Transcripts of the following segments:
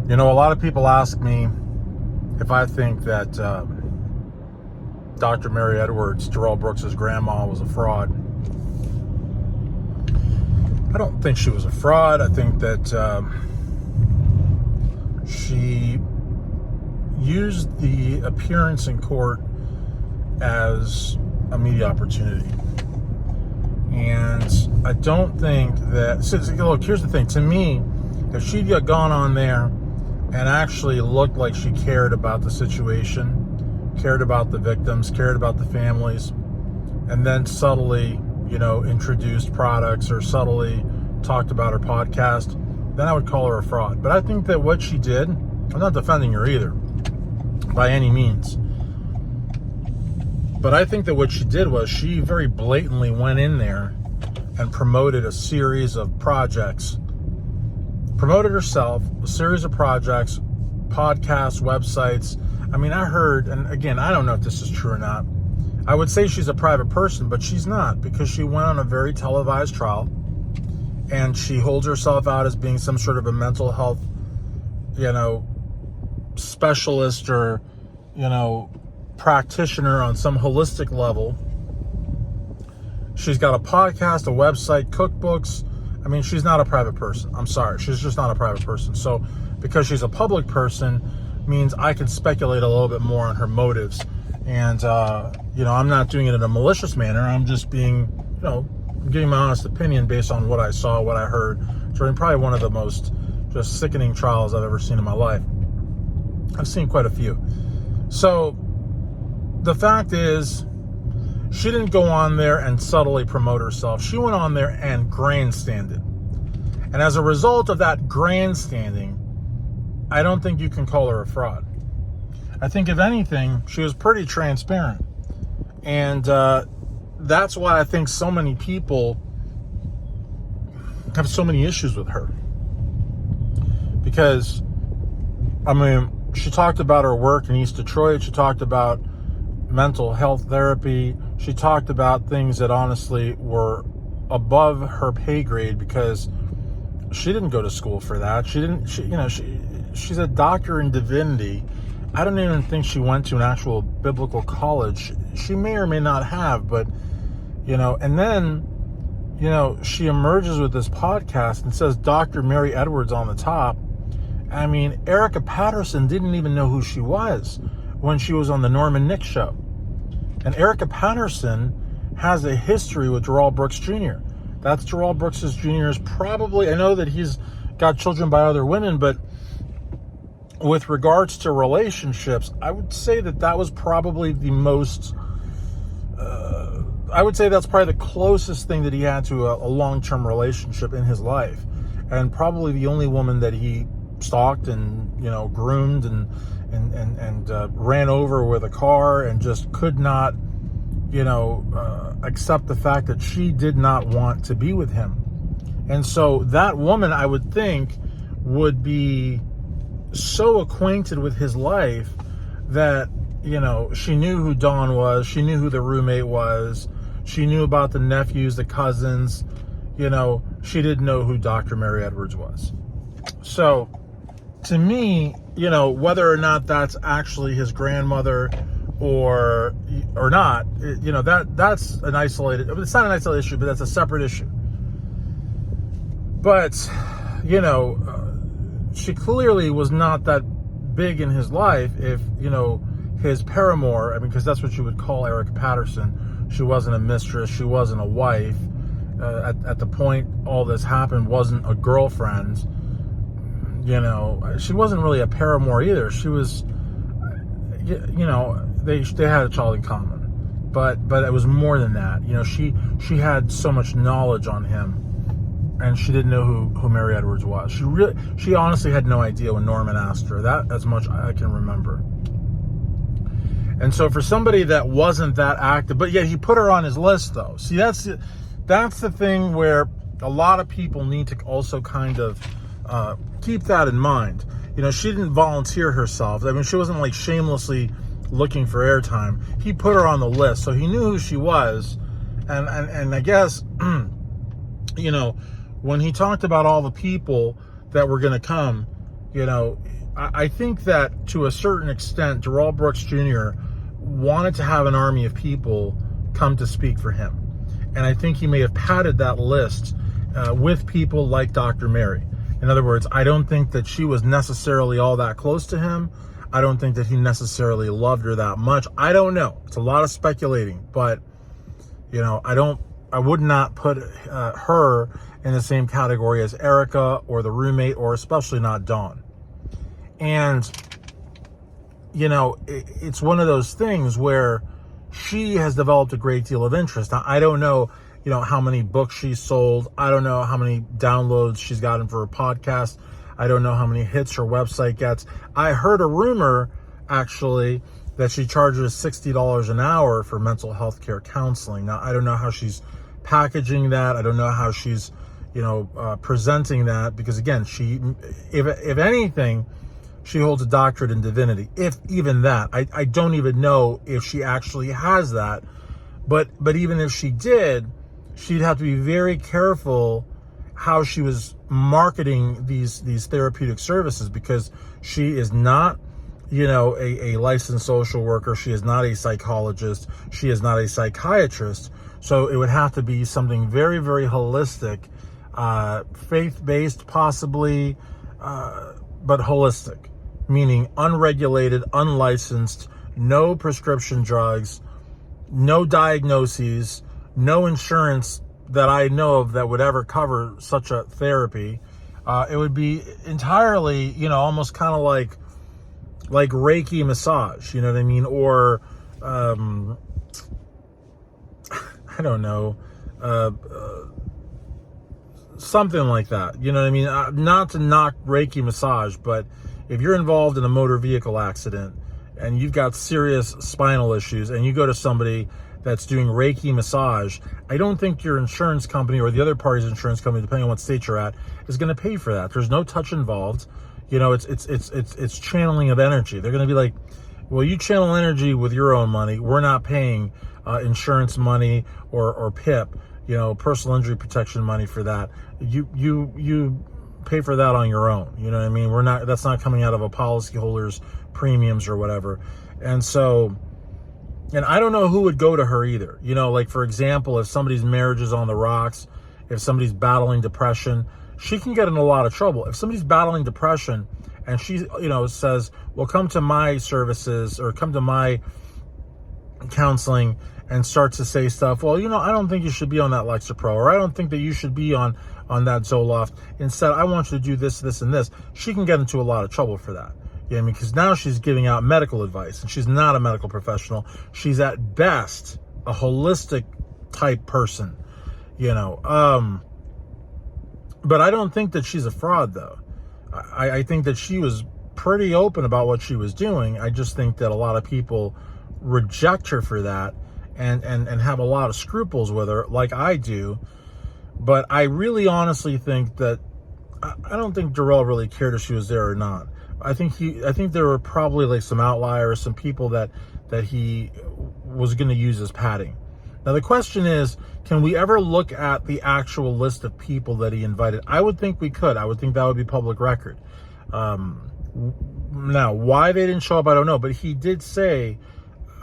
You know, a lot of people ask me if I think that Dr. Mary Edwards, Darrell Brooks' grandma, was a fraud. I don't think she was a fraud. I think that she used the appearance in court as a media opportunity. And I don't think that... So, look, here's the thing. To me, if she'd gone on there and actually looked like she cared about the situation, cared about the victims, cared about the families, and then subtly, introduced products or subtly talked about her podcast, then I would call her a fraud. But I think that what she did, I'm not defending her either, by any means. But I think that what she did was she very blatantly went in there and promoted a series of projects. Promoted herself, a series of projects, podcasts, websites. I mean, I heard, and again, I don't know if this is true or not. I would say she's a private person, but she's not, because she went on a very televised trial and she holds herself out as being some sort of a mental health, specialist or, practitioner on some holistic level. She's got a podcast, a website, cookbooks. I mean, she's not a private person. I'm sorry. She's just not a private person. So because she's a public person means I can speculate a little bit more on her motives. And, I'm not doing it in a malicious manner. I'm just being, giving my honest opinion based on what I saw, what I heard during probably one of the most just sickening trials I've ever seen in my life. I've seen quite a few. So the fact is, she didn't go on there and subtly promote herself. She went on there and grandstanded. And as a result of that grandstanding, I don't think you can call her a fraud. I think, if anything, she was pretty transparent. And that's why I think so many people have so many issues with her. Because, she talked about her work in East Detroit. She talked about mental health therapy. She talked about things that honestly were above her pay grade, because she didn't go to school for that. She's a doctor in divinity. I don't even think she went to an actual biblical college. She may or may not have, but, and then, she emerges with this podcast and says Dr. Mary Edwards on the top. I mean, Erica Patterson didn't even know who she was when she was on the Norman Nick show. And Erica Patterson has a history with Darrell Brooks Jr. That's Darrell Brooks Jr.'s probably, I know that he's got children by other women, but with regards to relationships, I would say that was probably the most, I would say that's probably the closest thing that he had to a long-term relationship in his life. And probably the only woman that he stalked and, groomed and ran over with a car and just could not, accept the fact that she did not want to be with him. And so that woman, I would think, would be so acquainted with his life that, she knew who Dawn was. She knew who the roommate was. She knew about the nephews, the cousins. She didn't know who Dr. Mary Edwards was. So, to me, whether or not that's actually his grandmother or not, that's an isolated... It's not an isolated issue, but that's a separate issue. But, she clearly was not that big in his life if, his paramour, because that's what you would call Erica Patterson. She wasn't a mistress. She wasn't a wife. At the point all this happened, wasn't a girlfriend. She wasn't really a paramour either. She was, they had a child in common, but it was more than that. She had so much knowledge on him, and she didn't know who Mary Edwards was. She honestly had no idea when Norman asked her. That, as much I can remember. And so for somebody that wasn't that active, but yet he put her on his list, though. See, that's the thing where a lot of people need to also kind of keep that in mind. She didn't volunteer herself. She wasn't like shamelessly looking for airtime. He put her on the list, so he knew who she was. And I guess, when he talked about all the people that were going to come, I think that to a certain extent, Darrell Brooks Jr. wanted to have an army of people come to speak for him. And I think he may have padded that list with people like Dr. Mary. In other words, I don't think that she was necessarily all that close to him. I don't think that he necessarily loved her that much. I don't know. It's a lot of speculating, but I would not put her in the same category as Erica or the roommate, or especially not Dawn. And, it's one of those things where she has developed a great deal of interest. Now, I don't know, how many books she's sold. I don't know how many downloads she's gotten for her podcast. I don't know how many hits her website gets. I heard a rumor, actually, that she charges $60 an hour for mental health care counseling. Now, I don't know how she's packaging that. I don't know how she's, presenting that, because again, if anything, she holds a doctorate in divinity. If even that, I don't even know if she actually has that. But even if she did, she'd have to be very careful how she was marketing these therapeutic services, because she is not, a licensed social worker. She is not a psychologist. She is not a psychiatrist. So it would have to be something very, very holistic, faith-based possibly, but holistic, meaning unregulated, unlicensed, no prescription drugs, no diagnoses, no insurance that I know of that would ever cover such a therapy. It would be entirely, almost kind of like Reiki massage, you know what I mean? Or, I don't know, something like that, you know what I mean? Not to knock Reiki massage, but if you're involved in a motor vehicle accident and you've got serious spinal issues and you go to somebody that's doing Reiki massage, I don't think your insurance company or the other party's insurance company, depending on what state you're at, is going to pay for that. There's no touch involved. It's channeling of energy. They're going to be like, well, you channel energy with your own money. We're not paying insurance money or PIP, personal injury protection money for that. You pay for that on your own. You know what I mean? That's not coming out of a policyholder's premiums or whatever. And so, and I don't know who would go to her either. Like, for example, if somebody's marriage is on the rocks, if somebody's battling depression, she can get in a lot of trouble. If somebody's battling depression and she, says, well, come to my services or come to my counseling, and starts to say stuff, well, I don't think you should be on that Lexapro, or I don't think that you should be on that Zoloft. Instead, I want you to do this, this, and this. She can get into a lot of trouble for that. Because now she's giving out medical advice, and she's not a medical professional. She's at best a holistic type person, But I don't think that she's a fraud, though. I think that she was pretty open about what she was doing. I just think that a lot of people reject her for that and have a lot of scruples with her, like I do. But I really honestly think that I don't think Darrell really cared if she was there or not. I think there were probably like some outliers, some people that he was going to use as padding. Now the question is, can we ever look at the actual list of people that he invited? I would think we could. I would think that would be public record. Now, why they didn't show up, I don't know. But he did say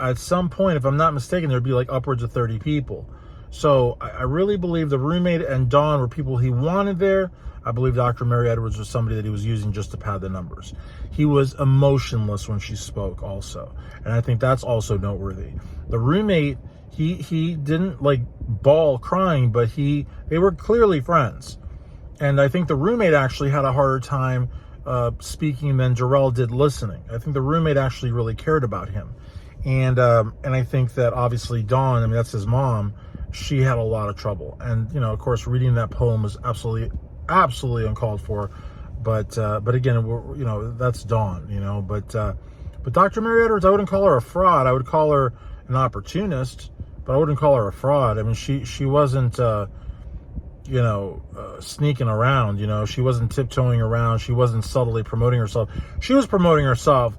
at some point, if I'm not mistaken, there'd be like upwards of 30 people. So I really believe the roommate and Dawn were people he wanted there. I believe Dr. Mary Edwards was somebody that he was using just to pad the numbers. He was emotionless when she spoke also. And I think that's also noteworthy. The roommate, he didn't like bawl crying, but they were clearly friends. And I think the roommate actually had a harder time speaking than Darrell did listening. I think the roommate actually really cared about him. And I think that obviously Dawn, that's his mom, she had a lot of trouble. And, of course, reading that poem was absolutely uncalled for. But again, that's Dawn, but Dr. Mary Edwards, I wouldn't call her a fraud. I would call her an opportunist, but I wouldn't call her a fraud. I mean, she wasn't, sneaking around, she wasn't tiptoeing around. She wasn't subtly promoting herself. She was promoting herself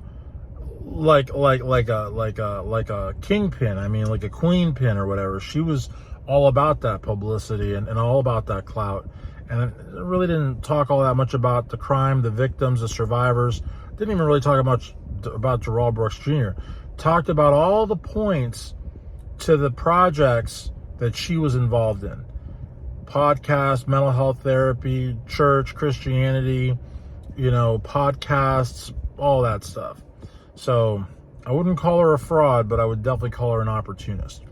like a kingpin. Like a queen pin or whatever. She was all about that publicity and all about that clout. And it really didn't talk all that much about the crime, the victims, the survivors. Didn't even really talk much about Darrell Brooks Jr. Talked about all the points to the projects that she was involved in. Podcast, mental health therapy, church, Christianity, podcasts, all that stuff. So I wouldn't call her a fraud, but I would definitely call her an opportunist.